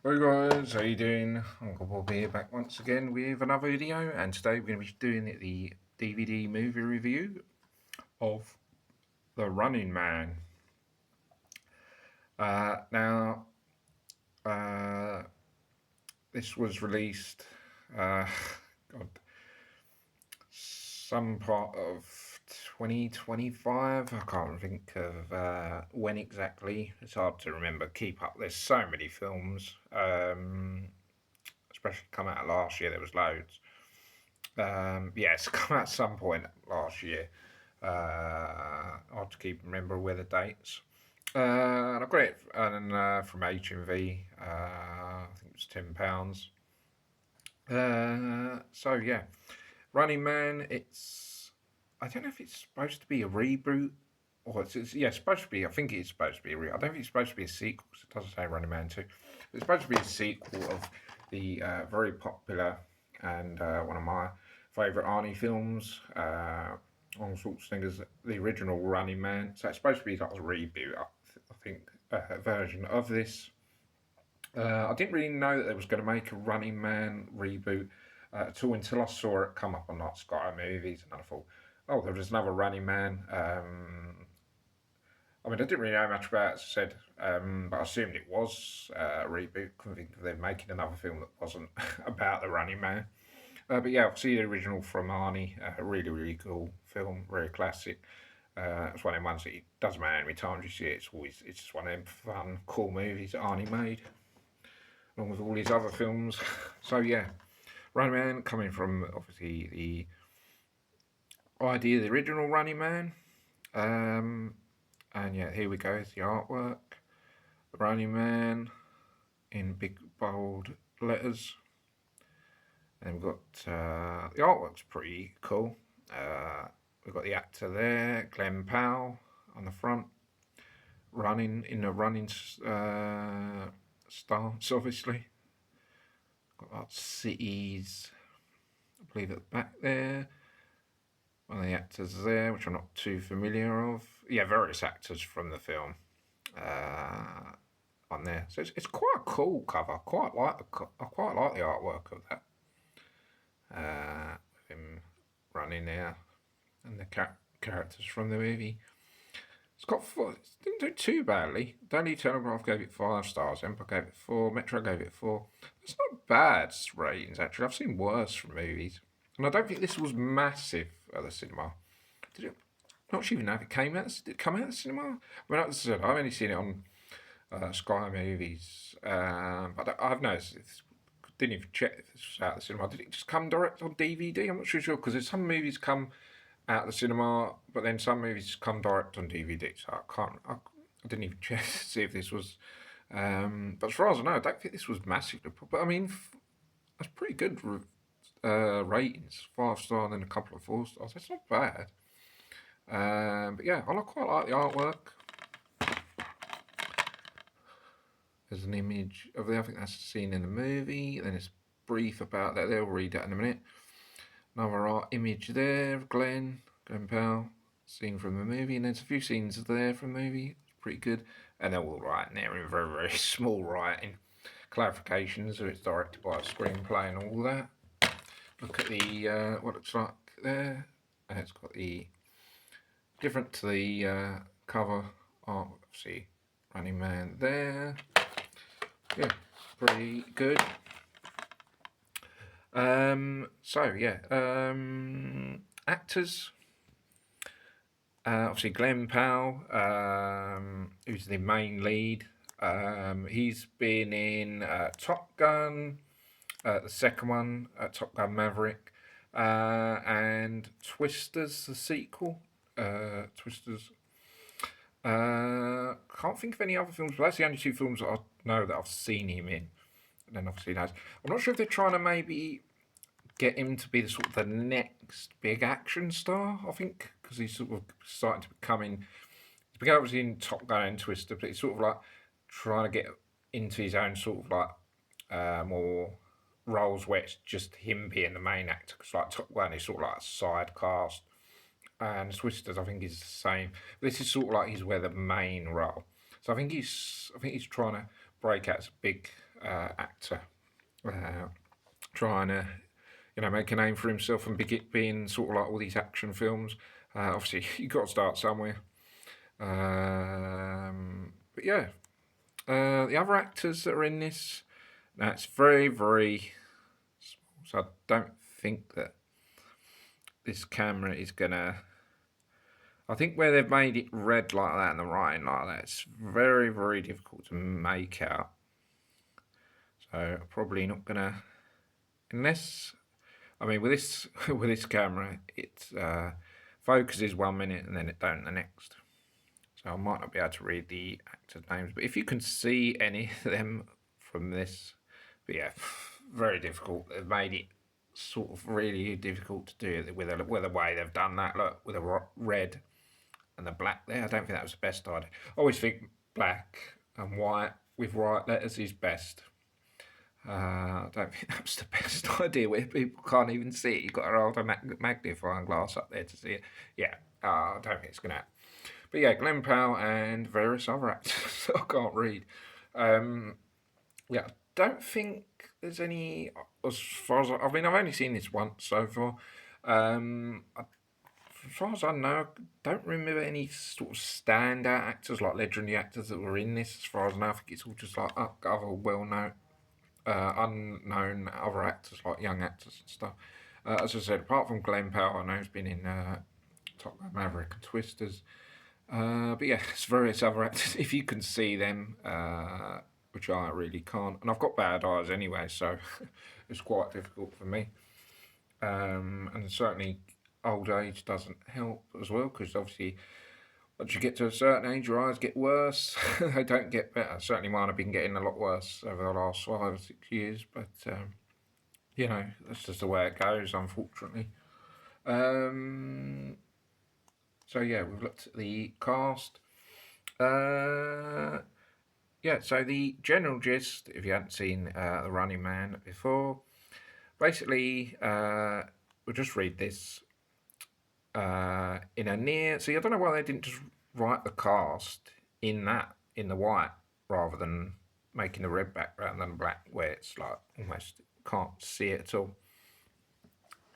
Hey guys, how you doing? Uncle Bob here, back once again with another video, and today we're going to be doing the DVD movie review of The Running Man. Now, uh, this was released, uh, God, some part of 2025. I can't think of when exactly. It's hard to remember. Keep up. There's so many films, especially come out last year. There was loads. Yeah, it's come out at some point last year. Hard to keep remember where the dates. And I got it from HMV. I think it was £10. So yeah, Running Man. I don't know if it's supposed to be a reboot or it's supposed to be. I think it's supposed to be a reboot. I don't think it's supposed to be a sequel because it doesn't say Running Man 2. It's supposed to be a sequel of the very popular and one of my favourite Arnie films. Arnold Schwarzenegger's the original Running Man. So it's supposed to be like a reboot. I think version of this. I didn't really know that they was going to make a Running Man reboot at all until I saw it come up on like Sky Movies, and I thought, oh, there was another Running Man. I mean, I didn't really know much about it, as I said, but I assumed it was a reboot. Couldn't think of them making another film that wasn't about the Running Man. But yeah, obviously the original from Arnie, really, really cool film, very classic. It's one of them ones that it doesn't matter how many times you see it, it's just one of them fun, cool movies that Arnie made along with all his other films. So yeah, Running Man coming from obviously the idea of the original Running Man. Um, and yeah, here we go. It's the artwork. The Running Man in big bold letters. And we've got the artwork's pretty cool. We've got the actor there, Glenn Powell, on the front, running in a running stance, obviously. Got lots of cities, I believe, at the back there. One of the actors there, which I'm not too familiar of. Yeah, various actors from the film on there. So it's quite a cool cover. I quite like the artwork of that. With him running there and the characters from the movie. It's got four. It didn't do too badly. Daily Telegraph gave it 5 stars. Empire gave it 4. Metro gave it 4. It's not bad ratings actually. I've seen worse from movies, and I don't think this was massive at the cinema. Did it? Not even know if it came out. Did it come out of the cinema? I mean, as I said, I've only seen it on Sky Movies, but I've noticed it's didn't even check if this was out of the cinema. Did it just come direct on DVD? I'm not sure because there's some movies come out of the cinema, but then some movies come direct on DVD. So I didn't even check to see if this was. But as far as I know, I don't think this was massively. But I mean, that's pretty good ratings. 5 star and then a couple of 4 stars. That's not bad. But yeah, I quite like the artwork. There's an image of I think that's the scene in the movie. Then it's brief about that. They'll read that in a minute. Another art image there of Glenn Powell, scene from the movie, and there's a few scenes there from the movie. It's pretty good, and they're all right there in very, very small writing. Clarifications, so it's directed by a screenplay and all that. Look at the what it looks like there. It's got the different to the cover art. See, Running Man there. Yeah, pretty good. So yeah, actors. Obviously, Glenn Powell, who's the main lead. He's been in Top Gun, the second one, Top Gun Maverick, and Twisters, the sequel. Twisters. Can't think of any other films, but that's the only two films that I know that I've seen him in. And then obviously knows. I'm not sure if they're trying to maybe get him to be the sort of the next big action star. I think because he's sort of starting to becoming. He's become obviously in Top Gun and Twister, but he's sort of like trying to get into his own sort of like more roles where it's just him being the main actor. Because like Top Gun is sort of like a side cast, and Twisters I think is the same. This is sort of like he's where the main role. So I think he's trying to break out as a big actor, trying to, make a name for himself and being sort of like all these action films. Obviously, you got to start somewhere. But yeah, the other actors that are in this, that's very, very small. So I don't think that this camera is gonna. I think where they've made it red like that and the writing like that, it's very, very difficult to make out. So probably not gonna, unless, I mean, with this with this camera, it focuses 1 minute and then it don't the next. So I might not be able to read the actors' names, but if you can see any of them from this, but yeah, very difficult. They've made it sort of really difficult to do it with the way they've done that. Look, with the red and the black there. I don't think that was the best idea. I always think black and white with white letters is best. I don't think that was the best idea where people can't even see it. You've got to hold a magnifying glass up there to see it. Yeah, I don't think it's going to happen. But yeah, Glenn Powell and various other actors I can't read. Yeah, I don't think there's any, as far as I mean, I've only seen this once so far. As far as I know, I don't remember any sort of standout actors, like legendary actors that were in this. As far as I know, I think it's all just like other well-known, unknown other actors, like young actors and stuff. As I said, apart from Glenn Powell, I know he's been in Top Gun Maverick and Twisters. But yeah, it's various other actors. If you can see them, which I really can't, and I've got bad eyes anyway, so it's quite difficult for me. And certainly old age doesn't help as well, because obviously once you get to a certain age, your eyes get worse. They don't get better. Certainly mine have been getting a lot worse over the last 5 or 6 years, but that's just the way it goes, unfortunately. So yeah, we've looked at the cast. Yeah, so the general gist, if you hadn't seen The Running Man before, basically, we'll just read this. In a near, see, I don't know why they didn't just write the cast in the white, rather than making the red background than black, where it's like almost can't see it at all.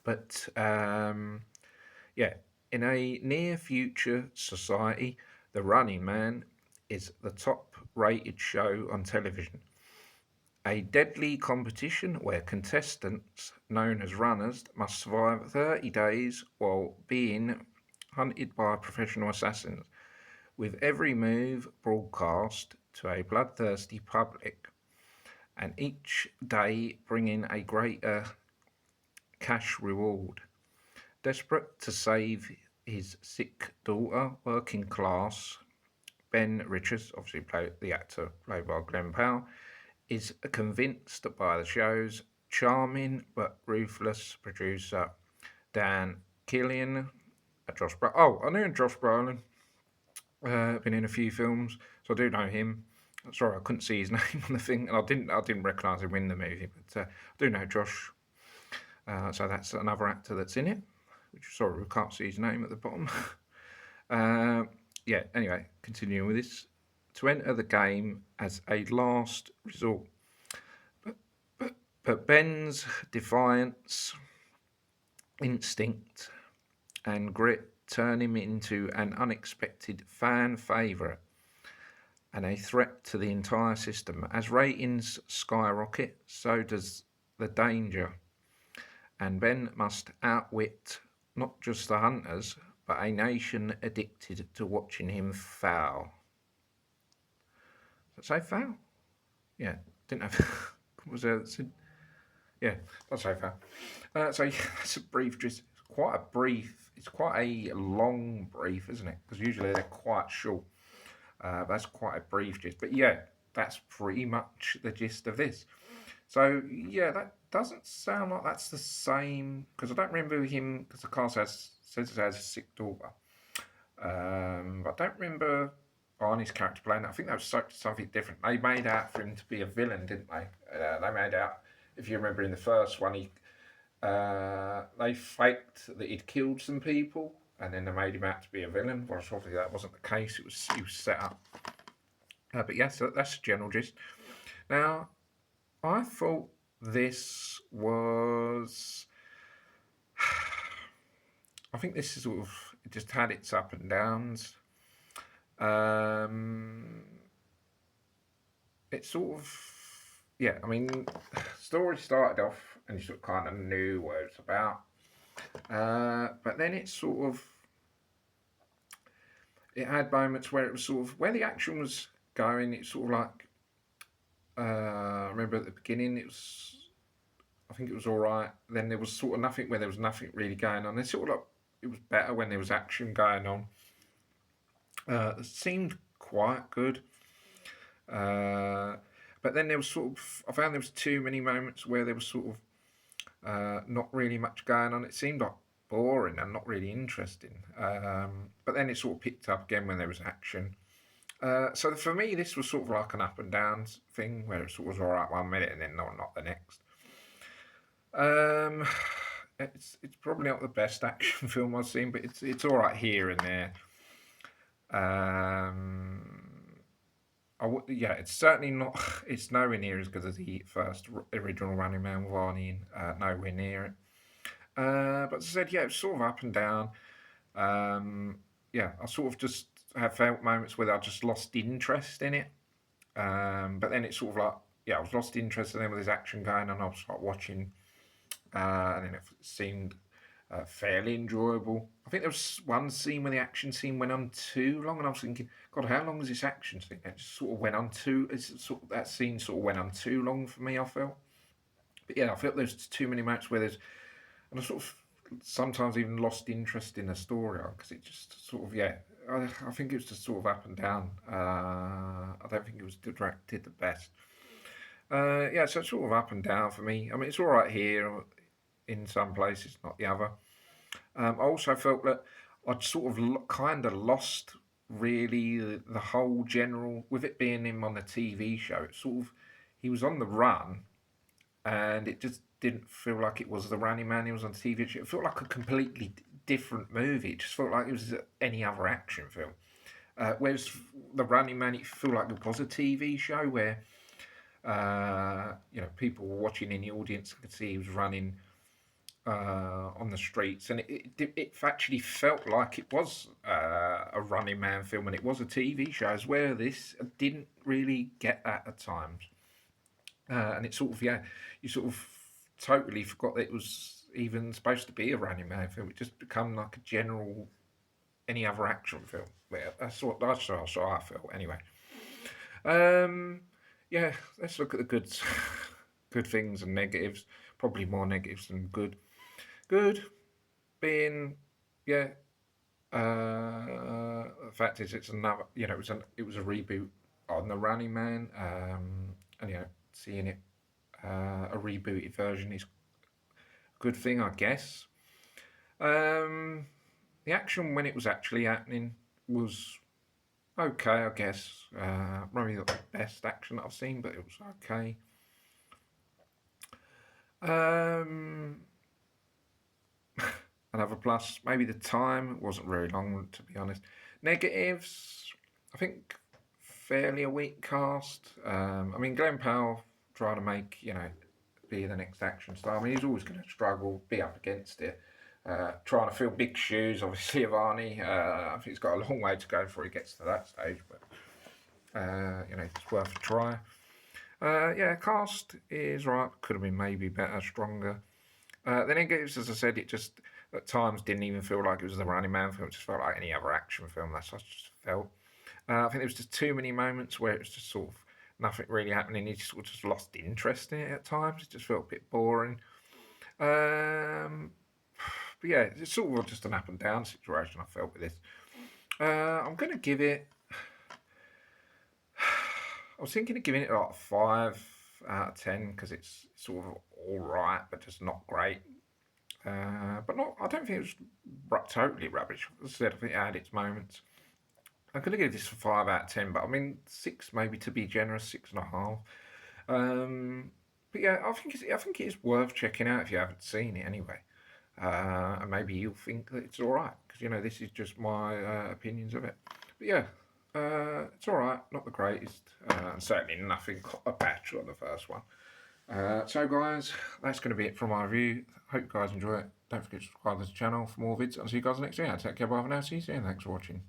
But yeah, in a near future society, The Running Man is the top rated show on television. A deadly competition where contestants, known as runners, must survive 30 days while being hunted by professional assassins, with every move broadcast to a bloodthirsty public, and each day bringing a greater cash reward. Desperate to save his sick daughter, working class Ben Richards, obviously the actor played by Glenn Powell, is convinced by the show's charming but ruthless producer Dan Killian, Josh Brolin. Oh, I knew Josh Brolin. Been in a few films, so I do know him. Sorry, I couldn't see his name on the thing, and I didn't recognise him in the movie, but I do know Josh. So that's another actor that's in it. Which, sorry, we can't see his name at the bottom. Yeah. Anyway, continuing with this, to enter the game as a last resort. But Ben's defiance, instinct, and grit turn him into an unexpected fan favourite and a threat to the entire system. As ratings skyrocket, so does the danger, and Ben must outwit not just the hunters, but a nation addicted to watching him foul. Did I say foul? Yeah, didn't have. Was there? Yeah, that's so foul. So yeah, that's a brief. Just quite a brief. It's quite a long brief, isn't it? Because usually they're quite short. That's quite a brief gist. But yeah, that's pretty much the gist of this. So yeah, that doesn't sound like that's the same, because I don't remember him, because the cast says it has a sick daughter. I don't remember Arnie's character playing that. I think that was something different. They made out for him to be a villain, didn't they? They made out, if you remember in the first one, they faked that he'd killed some people, and then they made him out to be a villain. Well, obviously that wasn't the case. He was set up. But yes, that's the general gist. Now, I thought this was. I think this is sort of it just had its up and downs. Um, it sort of yeah. I mean, story started off and you sort of kind of knew what it's about, but then it sort of it had moments where it was sort of where the action was going. It's sort of like I remember at the beginning it was I think it was all right. Then there was sort of nothing where there was nothing really going on. It sort of like it was better when there was action going on. It seemed quite good. Uh, but then there was sort of I found there was too many moments where there was sort of not really much going on. It seemed like boring and not really interesting. But then it sort of picked up again when there was action. So for me, this was sort of like an up and down thing where it sort of was all right 1 minute and then not the next. Um, it's probably not the best action film I've seen, but it's all right here and there. Um, yeah, it's certainly not. It's nowhere near as good as the first original Running Man with Arnie. Nowhere near it. But as I said, yeah, it's sort of up and down. Yeah, I sort of just have felt moments where I just lost interest in it. But then it's sort of like, yeah, I was lost interest, and then with this action going on, I was like watching, and then it seemed fairly enjoyable. I think there was one scene where the action scene went on too long, and I was thinking, God, how long was this action scene? It just sort of went on too. That scene sort of went on too long for me. I felt, but yeah, I felt there's too many moments where there's, and I sort of sometimes even lost interest in the story because it just sort of yeah. I think it was just sort of up and down. I don't think it was directed the best. Yeah, so it's sort of up and down for me. I mean, it's all right here in some places, not the other. I also felt that I'd sort of kind of lost really the whole general with it being him on the TV show. It sort of he was on the run, and it just didn't feel like it was the Running Man he was on the TV show. It felt like a completely different movie. It just felt like it was any other action film. Whereas the Running Man, it felt like it was a TV show where people were watching in the audience could see he was running on the streets, and it actually felt like it was a Running Man film, and it was a TV show. As where this didn't really get that at times, and it sort of yeah, you sort of totally forgot that it was even supposed to be a Running Man film. It just become like a general any other action film. Yeah, that's how I felt anyway. Um, yeah, let's look at the goods, good things and negatives. Probably more negatives than good. Good being, yeah. The fact is, it's another. It was a reboot on the Running Man, and seeing it a rebooted version is a good thing, I guess. Um, the action when it was actually happening was okay, I guess. Probably not the best action that I've seen, but it was okay. Um, Another plus, maybe the time wasn't very long, to be honest. Negatives, I think fairly a weak cast. I mean, Glenn Powell trying to make, be the next action star. I mean, he's always going to struggle, be up against it. Trying to fill big shoes, obviously, of Arnie. I think he's got a long way to go before he gets to that stage, but, it's worth a try. Yeah, cast is right. Could have been maybe better, stronger. The negatives, as I said, it just at times didn't even feel like it was the Running Man film. It just felt like any other action film. That's what I just felt. I think there was just too many moments where it was just sort of nothing really happening. You just sort of just lost interest in it at times. It just felt a bit boring. But yeah, it's sort of just an up and down situation I felt with this. I'm going to give it. I was thinking of giving it like a 5 out of 10 because it's sort of all right, but just not great. But not. I don't think it was totally rubbish. As I said, I think it had its moments. I'm going to give this a 5 out of 10, but I mean 6 maybe to be generous, 6.5. But yeah, I think it is worth checking out if you haven't seen it anyway. And maybe you'll think that it's all right because this is just my opinions of it. But yeah, it's all right, not the greatest, and certainly nothing better on the first one. So guys, that's going to be it from my review. Hope you guys enjoy it. Don't forget to subscribe to the channel for more vids. I'll see you guys next video. Take care, bye for now. See you soon. Thanks for watching.